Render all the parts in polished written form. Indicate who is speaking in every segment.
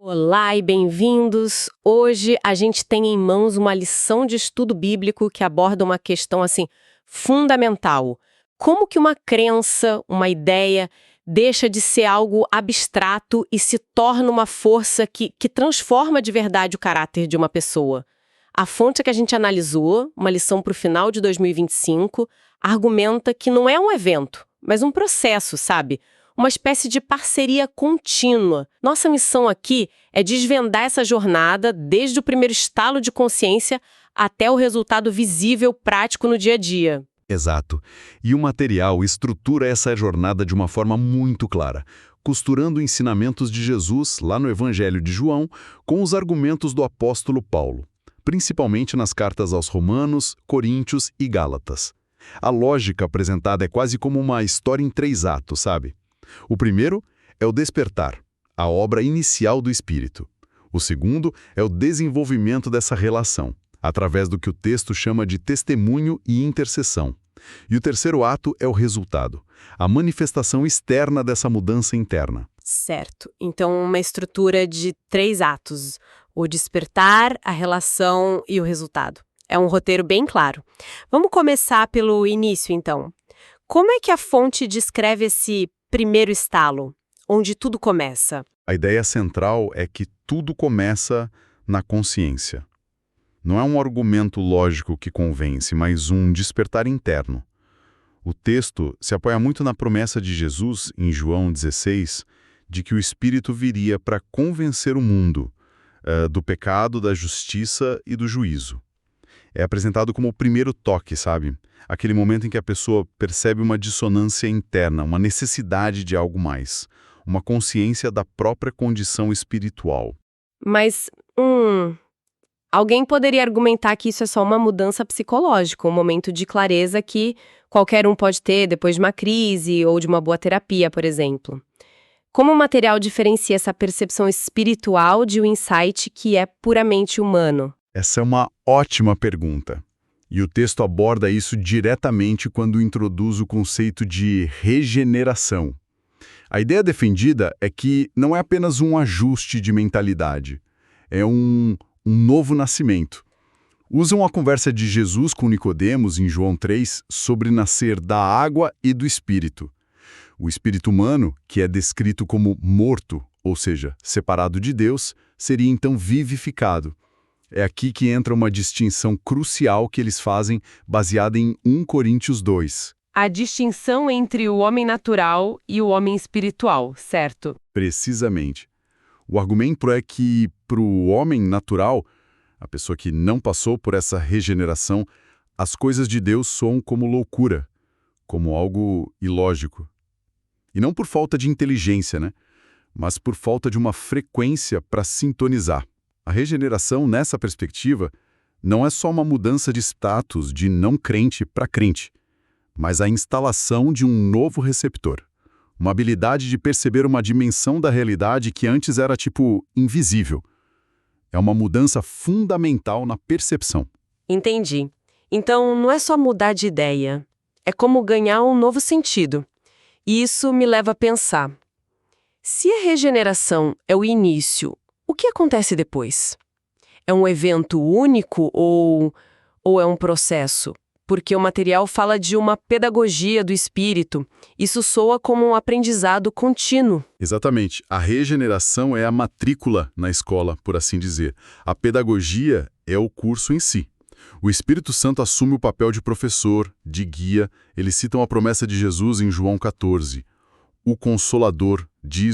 Speaker 1: Olá e bem-vindos! Hoje a gente tem em mãos uma lição de estudo bíblico que aborda uma questão fundamental. Como que uma crença, uma ideia, deixa de ser algo abstrato e se torna uma força que transforma de verdade o caráter de uma pessoa? A fonte que a gente analisou, uma lição para o final de 2025, argumenta que não é um evento, mas um processo, sabe? Uma espécie de parceria contínua. Nossa missão aqui é desvendar essa jornada desde o primeiro estalo de consciência até o resultado visível, prático no dia a dia.
Speaker 2: Exato. E o material estrutura essa jornada de uma forma muito clara, costurando ensinamentos de Jesus, lá no Evangelho de João, com os argumentos do apóstolo Paulo, principalmente nas cartas aos Romanos, Coríntios e Gálatas. A lógica apresentada é quase como uma história em 3 atos, sabe? O primeiro é o despertar, a obra inicial do Espírito. O segundo é o desenvolvimento dessa relação, através do que o texto chama de testemunho e intercessão. E o terceiro ato é o resultado, a manifestação externa dessa mudança interna.
Speaker 1: Certo. Então, uma estrutura de 3 atos. O despertar, a relação e o resultado. É um roteiro bem claro. Vamos começar pelo início, então. Como é que a fonte descreve esse primeiro estalo, onde tudo começa?
Speaker 2: A ideia central é que tudo começa na consciência. Não é um argumento lógico que convence, mas um despertar interno. O texto se apoia muito na promessa de Jesus, em João 16, de que o Espírito viria para convencer o mundo do pecado, da justiça e do juízo. É apresentado como o primeiro toque, sabe? Aquele momento em que a pessoa percebe uma dissonância interna, uma necessidade de algo mais, uma consciência da própria condição espiritual.
Speaker 1: Mas, alguém poderia argumentar que isso é só uma mudança psicológica, um momento de clareza que qualquer um pode ter depois de uma crise ou de uma boa terapia, por exemplo. Como o material diferencia essa percepção espiritual de um insight que é puramente humano?
Speaker 2: Essa é uma ótima pergunta. E o texto aborda isso diretamente quando introduz o conceito de regeneração. A ideia defendida é que não é apenas um ajuste de mentalidade, é um novo nascimento. Usam a conversa de Jesus com Nicodemos, em João 3, sobre nascer da água e do Espírito. O espírito humano, que é descrito como morto, ou seja, separado de Deus, seria então vivificado. É aqui que entra uma distinção crucial que eles fazem, baseada em 1 Coríntios 2.
Speaker 1: A distinção entre o homem natural e o homem espiritual, certo?
Speaker 2: Precisamente. O argumento é que, para o homem natural, a pessoa que não passou por essa regeneração, as coisas de Deus soam como loucura, como algo ilógico. E não por falta de inteligência, né? Mas por falta de uma frequência para sintonizar. A regeneração, nessa perspectiva, não é só uma mudança de status de não crente para crente, mas a instalação de um novo receptor. Uma habilidade de perceber uma dimensão da realidade que antes era, invisível. É uma mudança fundamental na percepção.
Speaker 1: Entendi. Então, não é só mudar de ideia. É como ganhar um novo sentido. E isso me leva a pensar. Se a regeneração é o início, o que acontece depois? É um evento único ou é um processo? Porque o material fala de uma pedagogia do espírito. Isso soa como um aprendizado contínuo.
Speaker 2: Exatamente. A regeneração é a matrícula na escola, por assim dizer. A pedagogia é o curso em si. O Espírito Santo assume o papel de professor, de guia. Eles citam a promessa de Jesus em João 14. O Consolador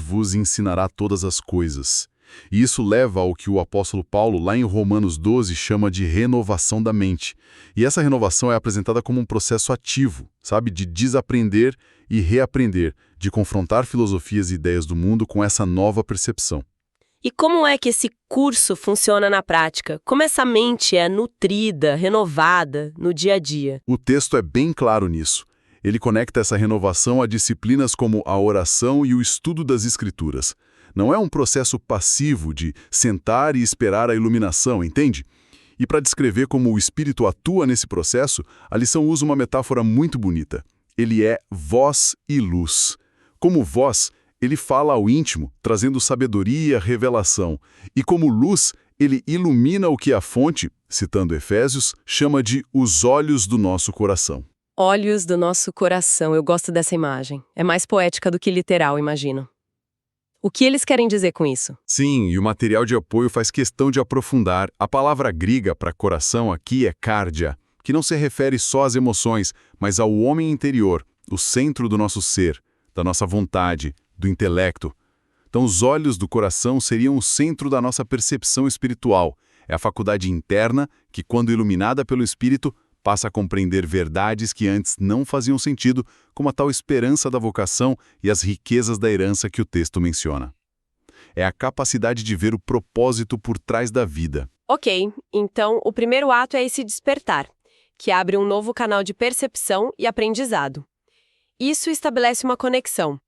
Speaker 2: vos ensinará todas as coisas. E isso leva ao que o apóstolo Paulo, lá em Romanos 12, chama de renovação da mente. E essa renovação é apresentada como um processo ativo, sabe? De desaprender e reaprender, de confrontar filosofias e ideias do mundo com essa nova percepção.
Speaker 1: E como é que esse curso funciona na prática? Como essa mente é nutrida, renovada no dia a dia?
Speaker 2: O texto é bem claro nisso. Ele conecta essa renovação a disciplinas como a oração e o estudo das Escrituras. Não é um processo passivo de sentar e esperar a iluminação, entende? E para descrever como o Espírito atua nesse processo, a lição usa uma metáfora muito bonita. Ele é voz e luz. Como voz, Ele fala ao íntimo, trazendo sabedoria, revelação. E como luz, ele ilumina o que a fonte, citando Efésios, chama de os olhos do nosso coração.
Speaker 1: Olhos do nosso coração, eu gosto dessa imagem. É mais poética do que literal, imagino. O que eles querem dizer com isso?
Speaker 2: Sim, e o material de apoio faz questão de aprofundar. A palavra grega para coração aqui é cardia, que não se refere só às emoções, mas ao homem interior, o centro do nosso ser, da nossa vontade, do intelecto. Então, os olhos do coração seriam o centro da nossa percepção espiritual. É a faculdade interna que, quando iluminada pelo Espírito, passa a compreender verdades que antes não faziam sentido, como a tal esperança da vocação e as riquezas da herança que o texto menciona. É a capacidade de ver o propósito por trás da vida.
Speaker 1: Ok, então o primeiro ato é esse despertar, que abre um novo canal de percepção e aprendizado. Isso estabelece uma conexão.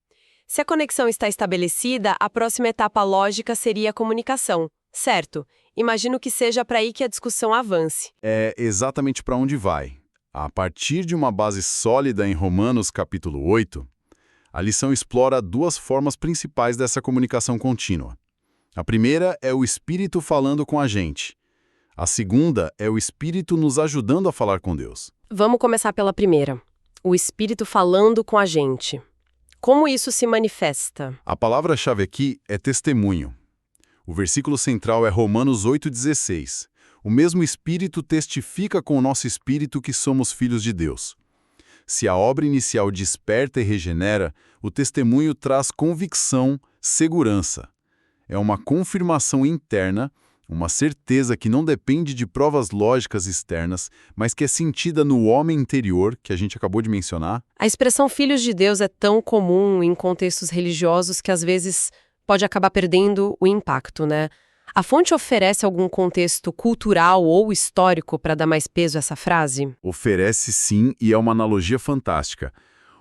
Speaker 1: Se a conexão está estabelecida, a próxima etapa lógica seria a comunicação, certo? Imagino que seja para aí que a discussão avance.
Speaker 2: É exatamente para onde vai. A partir de uma base sólida em Romanos capítulo 8, a lição explora duas formas principais dessa comunicação contínua. A primeira é o Espírito falando com a gente. A segunda é o Espírito nos ajudando a falar com Deus.
Speaker 1: Vamos começar pela primeira. O Espírito falando com a gente. Como isso se manifesta?
Speaker 2: A palavra-chave aqui é testemunho. O versículo central é Romanos 8,16. O mesmo Espírito testifica com o nosso espírito que somos filhos de Deus. Se a obra inicial desperta e regenera, o testemunho traz convicção, segurança. É uma confirmação interna, uma certeza que não depende de provas lógicas externas, mas que é sentida no homem interior, que a gente acabou de mencionar.
Speaker 1: A expressão filhos de Deus é tão comum em contextos religiosos que às vezes pode acabar perdendo o impacto, né? A fonte oferece algum contexto cultural ou histórico para dar mais peso a essa frase?
Speaker 2: Oferece sim, e é uma analogia fantástica.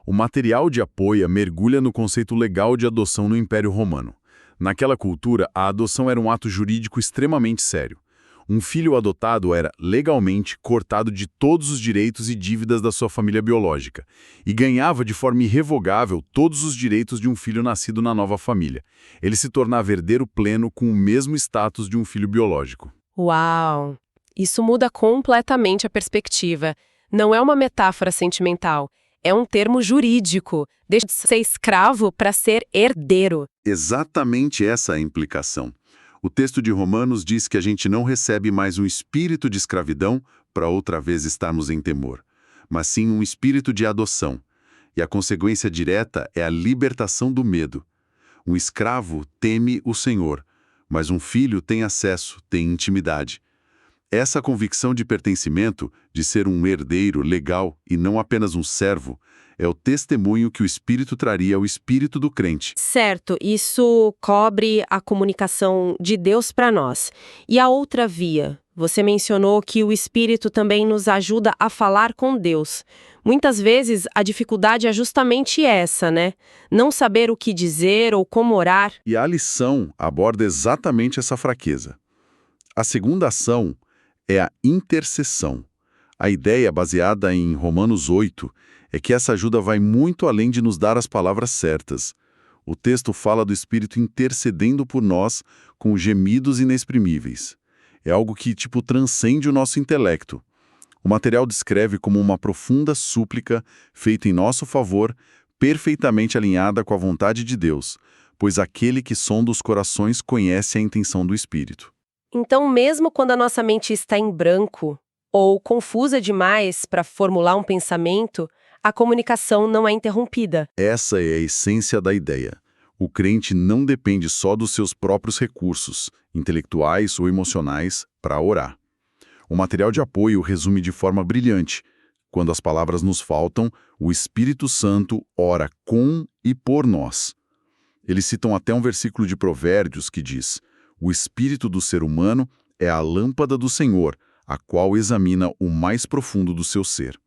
Speaker 2: O material de apoio mergulha no conceito legal de adoção no Império Romano. Naquela cultura, a adoção era um ato jurídico extremamente sério. Um filho adotado era, legalmente, cortado de todos os direitos e dívidas da sua família biológica e ganhava de forma irrevogável todos os direitos de um filho nascido na nova família. Ele se tornava herdeiro pleno com o mesmo status de um filho biológico.
Speaker 1: Uau! Isso muda completamente a perspectiva. Não é uma metáfora sentimental, é um termo jurídico. Deixa de ser escravo para ser herdeiro.
Speaker 2: Exatamente essa é a implicação. O texto de Romanos diz que a gente não recebe mais um espírito de escravidão para outra vez estarmos em temor, mas sim um espírito de adoção. E a consequência direta é a libertação do medo. Um escravo teme o Senhor, mas um filho tem acesso, tem intimidade. Essa convicção de pertencimento, de ser um herdeiro legal e não apenas um servo, é o testemunho que o Espírito traria ao espírito do crente.
Speaker 1: Certo, isso cobre a comunicação de Deus para nós. E a outra via? Você mencionou que o Espírito também nos ajuda a falar com Deus. Muitas vezes a dificuldade é justamente essa, né? Não saber o que dizer ou como orar.
Speaker 2: E a lição aborda exatamente essa fraqueza. A segunda ação é a intercessão. A ideia baseada em Romanos 8 é que essa ajuda vai muito além de nos dar as palavras certas. O texto fala do Espírito intercedendo por nós com gemidos inexprimíveis. É algo que, transcende o nosso intelecto. O material descreve como uma profunda súplica feita em nosso favor, perfeitamente alinhada com a vontade de Deus, pois aquele que sonda os corações conhece a intenção do Espírito.
Speaker 1: Então, mesmo quando a nossa mente está em branco ou confusa demais para formular um pensamento, a comunicação não é interrompida.
Speaker 2: Essa é a essência da ideia. O crente não depende só dos seus próprios recursos, intelectuais ou emocionais, para orar. O material de apoio resume de forma brilhante. Quando as palavras nos faltam, o Espírito Santo ora com e por nós. Eles citam até um versículo de Provérbios que diz: "O espírito do ser humano é a lâmpada do Senhor, a qual examina o mais profundo do seu ser."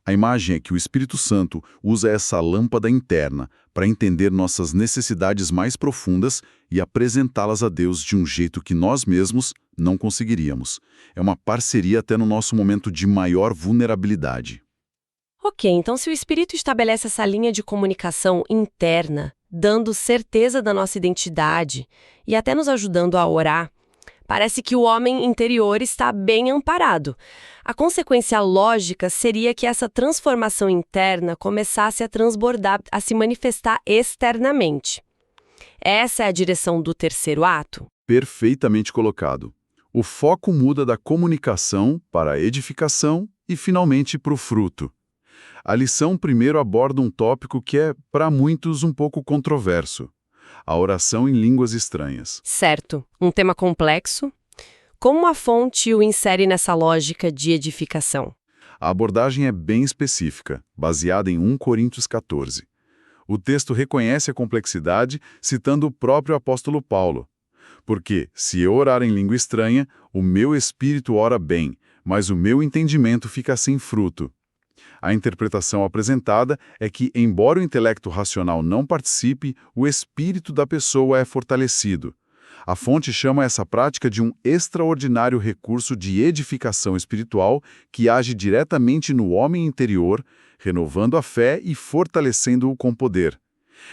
Speaker 2: A imagem é que o Espírito Santo usa essa lâmpada interna para entender nossas necessidades mais profundas e apresentá-las a Deus de um jeito que nós mesmos não conseguiríamos. É uma parceria até no nosso momento de maior vulnerabilidade.
Speaker 1: Ok, então se o Espírito estabelece essa linha de comunicação interna, dando certeza da nossa identidade e até nos ajudando a orar, parece que o homem interior está bem amparado. A consequência lógica seria que essa transformação interna começasse a transbordar, a se manifestar externamente. Essa é a direção do terceiro ato?
Speaker 2: Perfeitamente colocado. O foco muda da comunicação para a edificação e, finalmente, para o fruto. A lição primeiro aborda um tópico que é, para muitos, um pouco controverso: a oração em línguas estranhas.
Speaker 1: Certo, um tema complexo. Como a fonte o insere nessa lógica de edificação?
Speaker 2: A abordagem é bem específica, baseada em 1 Coríntios 14. O texto reconhece a complexidade, citando o próprio apóstolo Paulo. Porque, se eu orar em língua estranha, o meu espírito ora bem, mas o meu entendimento fica sem fruto. A interpretação apresentada é que, embora o intelecto racional não participe, o espírito da pessoa é fortalecido. A fonte chama essa prática de um extraordinário recurso de edificação espiritual que age diretamente no homem interior, renovando a fé e fortalecendo-o com poder.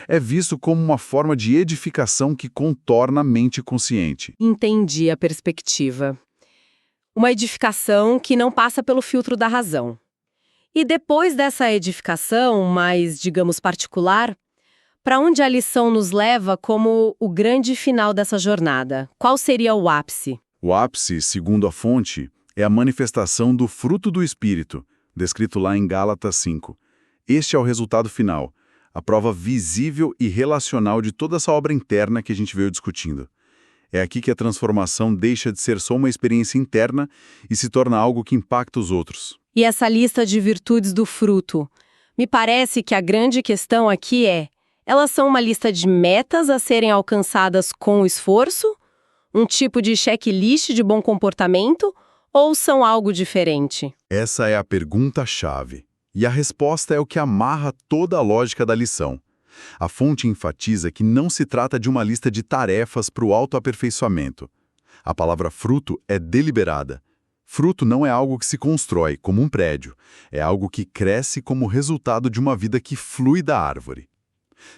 Speaker 2: É visto como uma forma de edificação que contorna a mente consciente.
Speaker 1: Entendi a perspectiva. Uma edificação que não passa pelo filtro da razão. E depois dessa edificação, mais, digamos, particular, para onde a lição nos leva como o grande final dessa jornada? Qual seria o ápice?
Speaker 2: O ápice, segundo a fonte, é a manifestação do fruto do Espírito, descrito lá em Gálatas 5. Este é o resultado final, a prova visível e relacional de toda essa obra interna que a gente veio discutindo. É aqui que a transformação deixa de ser só uma experiência interna e se torna algo que impacta os outros.
Speaker 1: E essa lista de virtudes do fruto? Me parece que a grande questão aqui é: elas são uma lista de metas a serem alcançadas com esforço? Um tipo de checklist de bom comportamento? Ou são algo diferente?
Speaker 2: Essa é a pergunta-chave. E a resposta é o que amarra toda a lógica da lição. A fonte enfatiza que não se trata de uma lista de tarefas para o autoaperfeiçoamento. A palavra fruto é deliberada. Fruto não é algo que se constrói, como um prédio. É algo que cresce como resultado de uma vida que flui da árvore.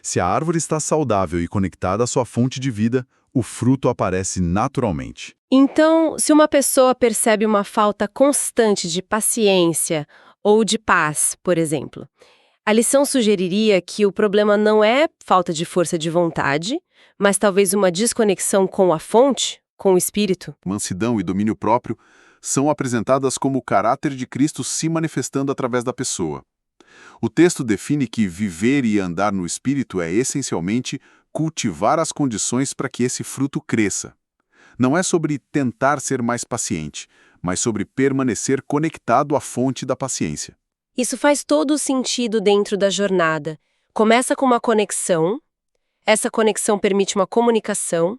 Speaker 2: Se a árvore está saudável e conectada à sua fonte de vida, o fruto aparece naturalmente.
Speaker 1: Então, se uma pessoa percebe uma falta constante de paciência ou de paz, por exemplo, a lição sugeriria que o problema não é falta de força de vontade, mas talvez uma desconexão com a fonte, com o espírito.
Speaker 2: Mansidão e domínio próprio são apresentadas como o caráter de Cristo se manifestando através da pessoa. O texto define que viver e andar no Espírito é essencialmente cultivar as condições para que esse fruto cresça. Não é sobre tentar ser mais paciente, mas sobre permanecer conectado à fonte da paciência.
Speaker 1: Isso faz todo o sentido dentro da jornada. Começa com uma conexão, essa conexão permite uma comunicação,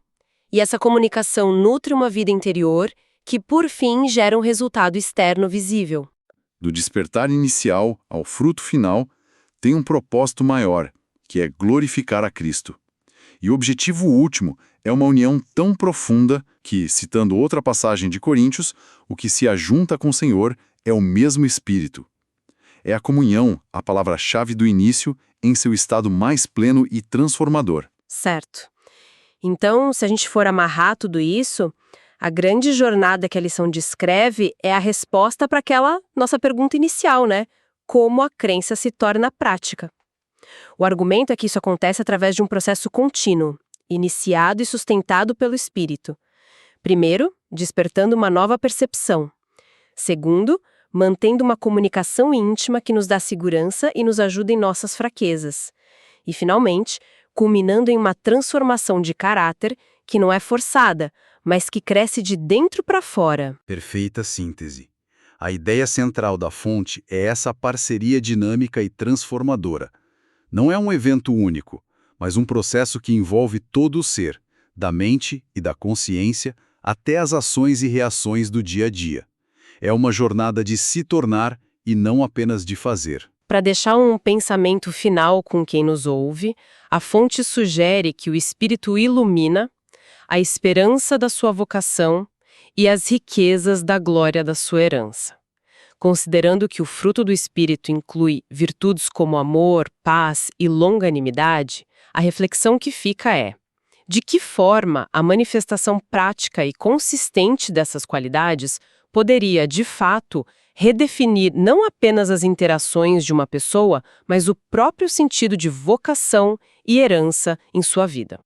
Speaker 1: e essa comunicação nutre uma vida interior que, por fim, gera um resultado externo visível.
Speaker 2: Do despertar inicial ao fruto final, tem um propósito maior, que é glorificar a Cristo. E o objetivo último é uma união tão profunda que, citando outra passagem de Coríntios, o que se ajunta com o Senhor é o mesmo Espírito. É a comunhão, a palavra-chave do início, em seu estado mais pleno e transformador.
Speaker 1: Certo. Então, se a gente for amarrar tudo isso, a grande jornada que a lição descreve é a resposta para aquela nossa pergunta inicial, né? Como a crença se torna prática. O argumento é que isso acontece através de um processo contínuo, iniciado e sustentado pelo Espírito. Primeiro, despertando uma nova percepção. Segundo, mantendo uma comunicação íntima que nos dá segurança e nos ajuda em nossas fraquezas. E, finalmente, culminando em uma transformação de caráter que não é forçada, mas que cresce de dentro para fora.
Speaker 2: Perfeita síntese. A ideia central da fonte é essa parceria dinâmica e transformadora. Não é um evento único, mas um processo que envolve todo o ser, da mente e da consciência até as ações e reações do dia a dia. É uma jornada de se tornar e não apenas de fazer.
Speaker 1: Para deixar um pensamento final com quem nos ouve, a fonte sugere que o Espírito ilumina a esperança da sua vocação e as riquezas da glória da sua herança. Considerando que o fruto do Espírito inclui virtudes como amor, paz e longanimidade, A reflexão que fica é: de que forma a manifestação prática e consistente dessas qualidades poderia, de fato, redefinir não apenas as interações de uma pessoa, mas o próprio sentido de vocação e herança em sua vida?